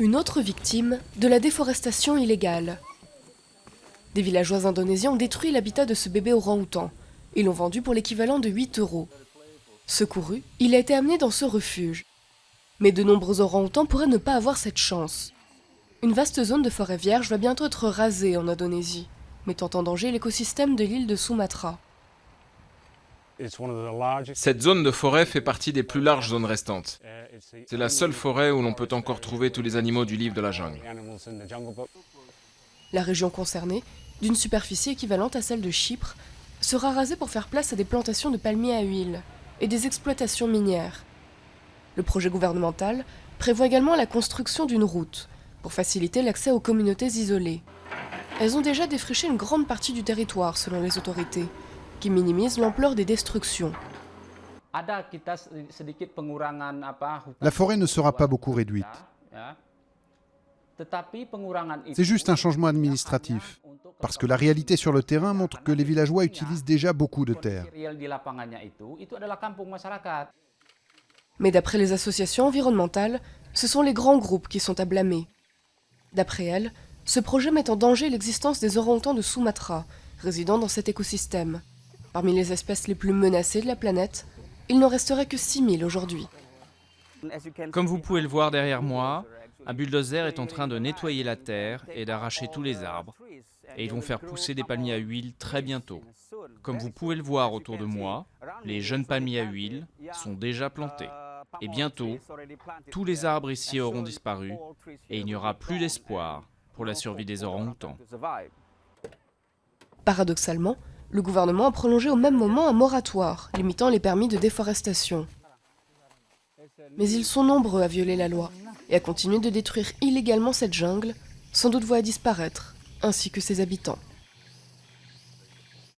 Une autre victime de la déforestation illégale. Des villageois indonésiens ont détruit l'habitat de ce bébé orang-outan. Ils l'ont vendu pour l'équivalent de 8 €. Secouru, il a été amené dans ce refuge. Mais de nombreux orang-outans pourraient ne pas avoir cette chance. Une vaste zone de forêt vierge va bientôt être rasée en Indonésie, mettant en danger l'écosystème de l'île de Sumatra. Cette zone de forêt fait partie des plus larges zones restantes. C'est la seule forêt où l'on peut encore trouver tous les animaux du livre de la jungle. La région concernée, d'une superficie équivalente à celle de Chypre, sera rasée pour faire place à des plantations de palmiers à huile et des exploitations minières. Le projet gouvernemental prévoit également la construction d'une route pour faciliter l'accès aux communautés isolées. Elles ont déjà défriché une grande partie du territoire selon les autorités, qui minimisent l'ampleur des destructions. La forêt ne sera pas beaucoup réduite. C'est juste un changement administratif, parce que la réalité sur le terrain montre que les villageois utilisent déjà beaucoup de terre. Mais d'après les associations environnementales, ce sont les grands groupes qui sont à blâmer. D'après elles, ce projet met en danger l'existence des orang-outans de Sumatra, résidant dans cet écosystème. Parmi les espèces les plus menacées de la planète, il n'en resterait que 6000 aujourd'hui. Comme vous pouvez le voir derrière moi, un bulldozer est en train de nettoyer la terre et d'arracher tous les arbres. Et ils vont faire pousser des palmiers à huile très bientôt. Comme vous pouvez le voir autour de moi, les jeunes palmiers à huile sont déjà plantés. Et bientôt, tous les arbres ici auront disparu et il n'y aura plus d'espoir pour la survie des orang-outans. Paradoxalement, le gouvernement a prolongé au même moment un moratoire, limitant les permis de déforestation. Mais ils sont nombreux à violer la loi et à continuer de détruire illégalement cette jungle, sans doute vouée à disparaître, ainsi que ses habitants.